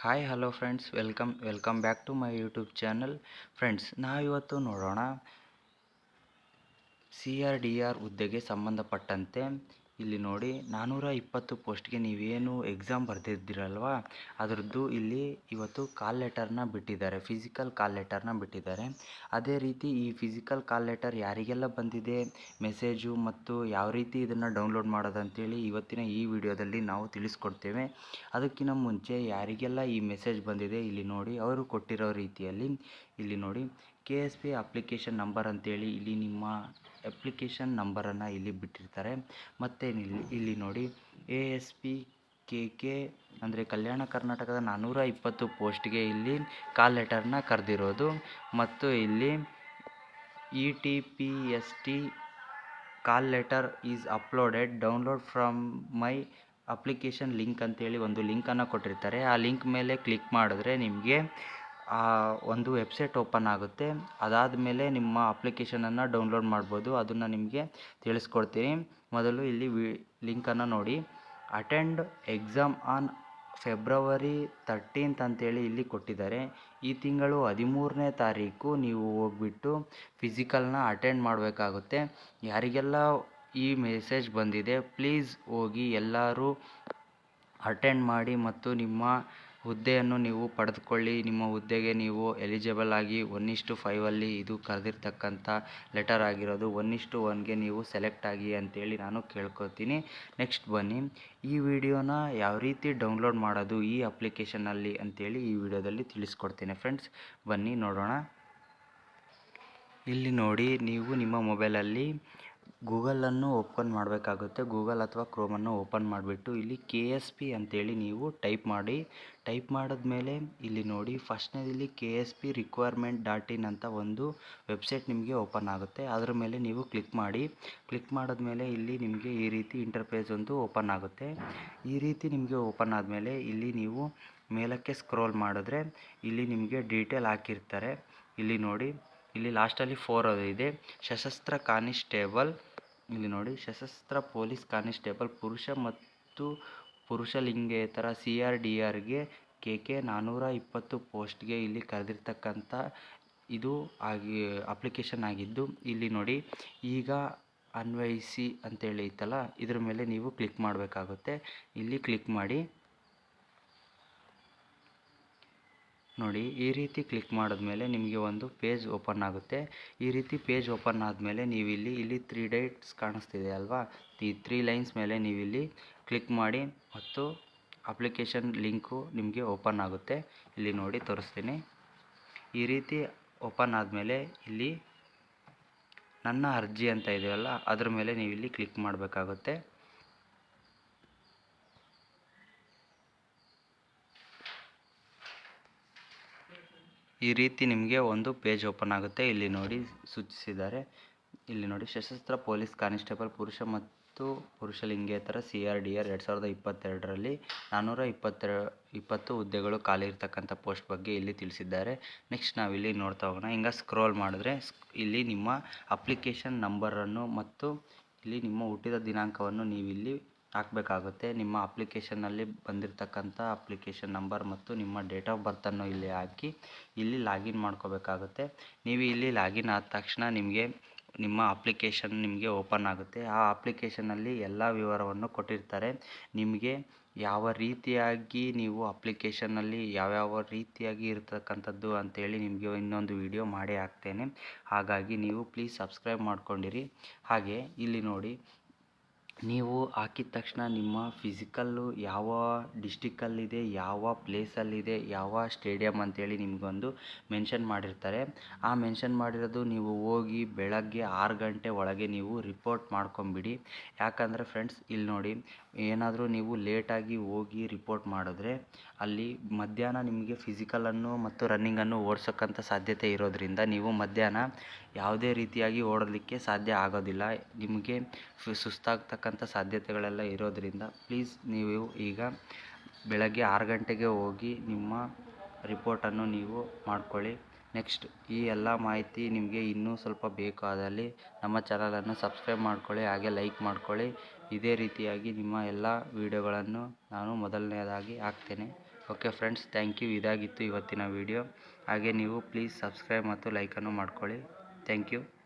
Hi hello friends, welcome back to my YouTube channel. Friends, ನಾವಿವತ್ತು ನೋಡೋಣ CRDR ಹುದ್ದೆಗೆ ಸಂಬಂಧಪಟ್ಟಂತೆ. ಇಲ್ಲಿ ನೋಡಿ, 420 ಪೋಸ್ಟ್ಗೆ ನೀವೇನು ಎಕ್ಸಾಮ್ ಬರೆದಿದ್ದೀರಲ್ವಾ, ಅದರದ್ದು ಇಲ್ಲಿ ಇವತ್ತು ಕಾಲ್ ಲೆಟರ್ನ ಬಿಟ್ಟಿದ್ದಾರೆ, ಫಿಸಿಕಲ್ ಕಾಲ್ ಲೆಟರ್ನ ಬಿಟ್ಟಿದ್ದಾರೆ. ಅದೇ ರೀತಿ ಈ ಫಿಸಿಕಲ್ ಕಾಲ್ ಲೆಟರ್ ಯಾರಿಗೆಲ್ಲ ಬಂದಿದೆ, ಮೆಸೇಜು ಮತ್ತು ಯಾವ ರೀತಿ ಇದನ್ನು ಡೌನ್ಲೋಡ್ ಮಾಡೋದಂತೇಳಿ ಇವತ್ತಿನ ಈ ವಿಡಿಯೋದಲ್ಲಿ ನಾವು ತಿಳಿಸ್ಕೊಡ್ತೇವೆ. ಅದಕ್ಕಿಂತ ಮುಂಚೆ ಯಾರಿಗೆಲ್ಲ ಈ ಮೆಸೇಜ್ ಬಂದಿದೆ ಇಲ್ಲಿ ನೋಡಿ, ಅವರು ಕೊಟ್ಟಿರೋ ರೀತಿಯಲ್ಲಿ ಇಲ್ಲಿ ನೋಡಿ, KSP ಅಪ್ಲಿಕೇಶನ್ ನಂಬರ್ ಅಂತೇಳಿ ಇಲ್ಲಿ ನಿಮ್ಮ ಅಪ್ಲಿಕೇಶನ್ ನಂಬರನ್ನು ಇಲ್ಲಿ ಬಿಟ್ಟಿರ್ತಾರೆ. ಮತ್ತು ಇಲ್ಲಿ ನೋಡಿ, ASP KK ಅಂದರೆ ಕಲ್ಯಾಣ ಕರ್ನಾಟಕದ 420 ಪೋಸ್ಟ್ಗೆ ಇಲ್ಲಿ ಕಾಲ್ ಲೆಟರ್ನ ಕರೆದಿರೋದು. ಮತ್ತು ಇಲ್ಲಿ ETPST call letter is uploaded, download from my application link ಅಂತೇಳಿ ಒಂದು ಲಿಂಕನ್ನು ಕೊಟ್ಟಿರ್ತಾರೆ. ಆ ಲಿಂಕ್ ಮೇಲೆ ಕ್ಲಿಕ್ ಮಾಡಿದ್ರೆ ನಿಮಗೆ ಒಂದು ವೆಬ್ಸೈಟ್ ಓಪನ್ ಆಗುತ್ತೆ. ಅದಾದ ಮೇಲೆ ನಿಮ್ಮ ಅಪ್ಲಿಕೇಶನನ್ನು ಡೌನ್ಲೋಡ್ ಮಾಡ್ಬೋದು. ಅದನ್ನು ನಿಮಗೆ ತಿಳಿಸ್ಕೊಡ್ತೀನಿ. ಮೊದಲು ಇಲ್ಲಿ ಲಿಂಕನ್ನು ನೋಡಿ. Attend exam on February 13th ಅಂತೇಳಿ ಇಲ್ಲಿ ಕೊಟ್ಟಿದ್ದಾರೆ. ಈ ತಿಂಗಳು 13ನೇ ತಾರೀಕು ನೀವು ಹೋಗ್ಬಿಟ್ಟು ಫಿಸಿಕಲ್ನ ಅಟೆಂಡ್ ಮಾಡಬೇಕಾಗುತ್ತೆ. ಯಾರಿಗೆಲ್ಲ ಈ ಮೆಸೇಜ್ ಬಂದಿದೆ, ಪ್ಲೀಸ್ ಹೋಗಿ ಎಲ್ಲರೂ ಅಟೆಂಡ್ ಮಾಡಿ ಮತ್ತು ನಿಮ್ಮ ಹುದ್ದೆಯನ್ನು ನೀವು ಪಡೆದುಕೊಳ್ಳಿ. ನಿಮ್ಮ ಹುದ್ದೆಗೆ ನೀವು ಎಲಿಜಿಬಲ್ ಆಗಿ 1:5 ಇದು ಕರೆದಿರ್ತಕ್ಕಂಥ ಲೆಟರ್ ಆಗಿರೋದು. 1:1ಗೆ ನೀವು ಸೆಲೆಕ್ಟ್ ಆಗಿ ಅಂತೇಳಿ ನಾನು ಕೇಳ್ಕೊತೀನಿ. ನೆಕ್ಸ್ಟ್ ಬನ್ನಿ, ಈ ವಿಡಿಯೋನ ಯಾವ ರೀತಿ ಡೌನ್ಲೋಡ್ ಮಾಡೋದು ಈ ಅಪ್ಲಿಕೇಶನಲ್ಲಿ ಅಂತೇಳಿ ಈ ವಿಡಿಯೋದಲ್ಲಿ ತಿಳಿಸ್ಕೊಡ್ತೀನಿ. ಫ್ರೆಂಡ್ಸ್, ಬನ್ನಿ ನೋಡೋಣ. ಇಲ್ಲಿ ನೋಡಿ, ನೀವು ನಿಮ್ಮ ಮೊಬೈಲಲ್ಲಿ ಗೂಗಲನ್ನು ಓಪನ್ ಮಾಡಬೇಕಾಗುತ್ತೆ. ಗೂಗಲ್ ಅಥವಾ ಕ್ರೋಮನ್ನು ಓಪನ್ ಮಾಡಿಬಿಟ್ಟು ಇಲ್ಲಿ KSP ಅಂತೇಳಿ ನೀವು ಟೈಪ್ ಮಾಡಿ. ಟೈಪ್ ಮಾಡಿದ್ಮೇಲೆ ಇಲ್ಲಿ ನೋಡಿ, ಫಸ್ಟ್ನೇದಲ್ಲಿ KSP requirement.in ಅಂತ ಒಂದು ವೆಬ್ಸೈಟ್ ನಿಮಗೆ ಓಪನ್ ಆಗುತ್ತೆ. ಅದರ ಮೇಲೆ ನೀವು ಕ್ಲಿಕ್ ಮಾಡಿ. ಕ್ಲಿಕ್ ಮಾಡಿದ್ಮೇಲೆ ಇಲ್ಲಿ ನಿಮಗೆ ಈ ರೀತಿ ಇಂಟರ್ಫೇಸ್ ಒಂದು ಓಪನ್ ಆಗುತ್ತೆ. ಈ ರೀತಿ ನಿಮಗೆ ಓಪನ್ ಆದಮೇಲೆ ಇಲ್ಲಿ ನೀವು ಮೇಲಕ್ಕೆ ಸ್ಕ್ರೋಲ್ ಮಾಡಿದ್ರೆ ಇಲ್ಲಿ ನಿಮಗೆ ಡೀಟೇಲ್ ಹಾಕಿರ್ತಾರೆ. ಇಲ್ಲಿ ನೋಡಿ, ಇಲ್ಲಿ ಲಾಸ್ಟಲ್ಲಿ 4 ಇದೆ. ಸಶಸ್ತ್ರ ಕಾನಿಸ್ಟೇಬಲ್, ಇಲ್ಲಿ ನೋಡಿ, ಸಶಸ್ತ್ರ ಪೊಲೀಸ್ ಕಾನಿಸ್ಟೇಬಲ್ ಪುರುಷ ಮತ್ತು ಪುರುಷ ಲಿಂಗೇತರ CRDRಗೆ KK 420 ಪೋಸ್ಟ್ಗೆ ಇಲ್ಲಿ ಕರೆದಿರ್ತಕ್ಕಂಥ ಇದು ಅಪ್ಲಿಕೇಶನ್ ಆಗಿದ್ದು, ಇಲ್ಲಿ ನೋಡಿ, ಈಗ ಅನ್ವಯಿಸಿ ಅಂತೇಳಿ ಇತ್ತಲ್ಲ, ಇದ್ರ ಮೇಲೆ ನೀವು ಕ್ಲಿಕ್ ಮಾಡಬೇಕಾಗುತ್ತೆ. ಇಲ್ಲಿ ಕ್ಲಿಕ್ ಮಾಡಿ. ನೋಡಿ, ಈ ರೀತಿ ಕ್ಲಿಕ್ ಮಾಡಿದ್ಮೇಲೆ ನಿಮಗೆ ಒಂದು ಪೇಜ್ ಓಪನ್ ಆಗುತ್ತೆ. ಈ ರೀತಿ ಪೇಜ್ ಓಪನ್ ಆದಮೇಲೆ ನೀವು ಇಲ್ಲಿ 3 ಡೇಟ್ಸ್ ಕಾಣಿಸ್ತಿದೆ ಅಲ್ವಾ, ಈ 3 ಲೈನ್ಸ್ ಮೇಲೆ ನೀವು ಇಲ್ಲಿ ಕ್ಲಿಕ್ ಮಾಡಿ ಮತ್ತು ಅಪ್ಲಿಕೇಶನ್ ಲಿಂಕು ನಿಮಗೆ ಓಪನ್ ಆಗುತ್ತೆ. ಇಲ್ಲಿ ನೋಡಿ, ತೋರಿಸ್ತೀನಿ. ಈ ರೀತಿ ಓಪನ್ ಆದಮೇಲೆ ಇಲ್ಲಿ ನನ್ನ ಅರ್ಜಿ ಅಂತ ಇದೆಯಲ್ಲ, ಅದ್ರ ಮೇಲೆ ನೀವು ಇಲ್ಲಿ ಕ್ಲಿಕ್ ಮಾಡಬೇಕಾಗುತ್ತೆ. ಈ ರೀತಿ ನಿಮಗೆ ಒಂದು ಪೇಜ್ ಓಪನ್ ಆಗುತ್ತೆ. ಇಲ್ಲಿ ನೋಡಿ, ಸೂಚಿಸಿದ್ದಾರೆ. ಇಲ್ಲಿ ನೋಡಿ, ಸಶಸ್ತ್ರ ಪೊಲೀಸ್ ಕಾನಿಸ್ಟೇಬಲ್ ಪುರುಷ ಮತ್ತು ಪುರುಷ ಲಿಂಗೇತರ CRDR 2022ರಲ್ಲಿ 420 ಹುದ್ದೆಗಳು ಖಾಲಿ ಇರ್ತಕ್ಕಂಥ ಪೋಸ್ಟ್ ಬಗ್ಗೆ ಇಲ್ಲಿ ತಿಳಿಸಿದ್ದಾರೆ. ನೆಕ್ಸ್ಟ್ ನಾವಿಲ್ಲಿ ನೋಡ್ತಾ ಹೋಗೋಣ. ಹಿಂಗೆ ಸ್ಕ್ರೋಲ್ ಮಾಡಿದ್ರೆ ಇಲ್ಲಿ ನಿಮ್ಮ ಅಪ್ಲಿಕೇಶನ್ ನಂಬರನ್ನು ಮತ್ತು ಇಲ್ಲಿ ನಿಮ್ಮ ಹುಟ್ಟಿದ ದಿನಾಂಕವನ್ನು ನೀವಿಲ್ಲಿ ಹಾಕಬೇಕಾಗುತ್ತೆ. ನಿಮ್ಮ ಅಪ್ಲಿಕೇಶನ್ನಲ್ಲಿ ಬಂದಿರತಕ್ಕಂಥ ಅಪ್ಲಿಕೇಶನ್ ನಂಬರ್ ಮತ್ತು ನಿಮ್ಮ ಡೇಟ್ ಆಫ್ ಬರ್ತನ್ನು ಇಲ್ಲಿ ಹಾಕಿ ಇಲ್ಲಿ ಲಾಗಿನ್ ಮಾಡ್ಕೋಬೇಕಾಗುತ್ತೆ. ನೀವು ಇಲ್ಲಿ ಲಾಗಿನ್ ಆದ ತಕ್ಷಣ ನಿಮ್ಮ ಅಪ್ಲಿಕೇಶನ್ ನಿಮಗೆ ಓಪನ್ ಆಗುತ್ತೆ. ಆ ಅಪ್ಲಿಕೇಶನಲ್ಲಿ ಎಲ್ಲ ವಿವರವನ್ನು ಕೊಟ್ಟಿರ್ತಾರೆ. ನಿಮಗೆ ಯಾವ ರೀತಿಯಾಗಿ ನೀವು ಅಪ್ಲಿಕೇಶನ್ನಲ್ಲಿ ಯಾವ್ಯಾವ ರೀತಿಯಾಗಿ ಇರ್ತಕ್ಕಂಥದ್ದು ಅಂತೇಳಿ ನಿಮಗೆ ಇನ್ನೊಂದು ವಿಡಿಯೋ ಮಾಡಿ ಹಾಕ್ತೇನೆ. ಹಾಗಾಗಿ ನೀವು ಪ್ಲೀಸ್ ಸಬ್ಸ್ಕ್ರೈಬ್ ಮಾಡ್ಕೊಂಡಿರಿ. ಹಾಗೆ ಇಲ್ಲಿ ನೋಡಿ, ನೀವು ಹಾಕಿದ ತಕ್ಷಣ ನಿಮ್ಮ ಫಿಸಿಕಲ್ಲು ಯಾವ ಡಿಸ್ಟಿಕ್ಕಲ್ಲಿದೆ, ಯಾವ ಪ್ಲೇಸಲ್ಲಿದೆ, ಯಾವ ಸ್ಟೇಡಿಯಮ್ ಅಂತೇಳಿ ನಿಮಗೊಂದು ಮೆನ್ಷನ್ ಮಾಡಿರ್ತಾರೆ. ಆ ಮೆನ್ಷನ್ ಮಾಡಿರೋದು ನೀವು ಹೋಗಿ ಬೆಳಗ್ಗೆ 6 ಗಂಟೆ ಒಳಗೆ ನೀವು ರಿಪೋರ್ಟ್ ಮಾಡ್ಕೊಂಬಿಡಿ. ಯಾಕಂದರೆ ಫ್ರೆಂಡ್ಸ್, ಇಲ್ಲಿ ನೋಡಿ, ಏನಾದರೂ ನೀವು ಲೇಟಾಗಿ ಹೋಗಿ ರಿಪೋರ್ಟ್ ಮಾಡಿದ್ರೆ ಅಲ್ಲಿ ಮಧ್ಯಾಹ್ನ ನಿಮಗೆ ಫಿಸಿಕಲನ್ನು ಮತ್ತು ರನ್ನಿಂಗನ್ನು ಓಡಿಸೋಕ್ಕಂಥ ಸಾಧ್ಯತೆ ಇರೋದರಿಂದ ನೀವು ಮಧ್ಯಾಹ್ನ ಯಾವುದೇ ರೀತಿಯಾಗಿ ಓಡಲಿಕ್ಕೆ ಸಾಧ್ಯ ಆಗೋದಿಲ್ಲ. ನಿಮಗೆ ಸುಸ್ತಾಗ್ತಕ್ಕಂಥ ಸಾಧ್ಯತೆಗಳೆಲ್ಲ ಇರೋದರಿಂದ ಪ್ಲೀಸ್ ನೀವು ಈಗ ಬೆಳಗ್ಗೆ 6 ಗಂಟೆಗೆ ಹೋಗಿ ನಿಮ್ಮ ರಿಪೋರ್ಟನ್ನು ನೀವು ಮಾಡ್ಕೊಳ್ಳಿ. ನೆಕ್ಸ್ಟ್ ಈ ಎಲ್ಲ ಮಾಹಿತಿ ನಿಮಗೆ ಇನ್ನೂ ಸ್ವಲ್ಪ ಬೇಕಾದಲ್ಲಿ ನಮ್ಮ ಚಾನಲನ್ನು ಸಬ್ಸ್ಕ್ರೈಬ್ ಮಾಡ್ಕೊಳ್ಳಿ, ಹಾಗೆ ಲೈಕ್ ಮಾಡ್ಕೊಳ್ಳಿ. ಇದೇ ರೀತಿಯಾಗಿ ನಿಮ್ಮ ಎಲ್ಲ ವೀಡಿಯೋಗಳನ್ನು ನಾನು ಮೊದಲನೇದಾಗಿ ಹಾಕ್ತೇನೆ. Okay friends, thank you. ಇದಾಗಿತ್ತು ಇವತ್ತಿನ ವೀಡಿಯೋ. ಹಾಗೆ ನೀವು ಪ್ಲೀಸ್ ಸಬ್ಸ್ಕ್ರೈಬ್ ಮತ್ತು ಲೈಕನ್ನು ಮಾಡ್ಕೊಳ್ಳಿ. Thank you.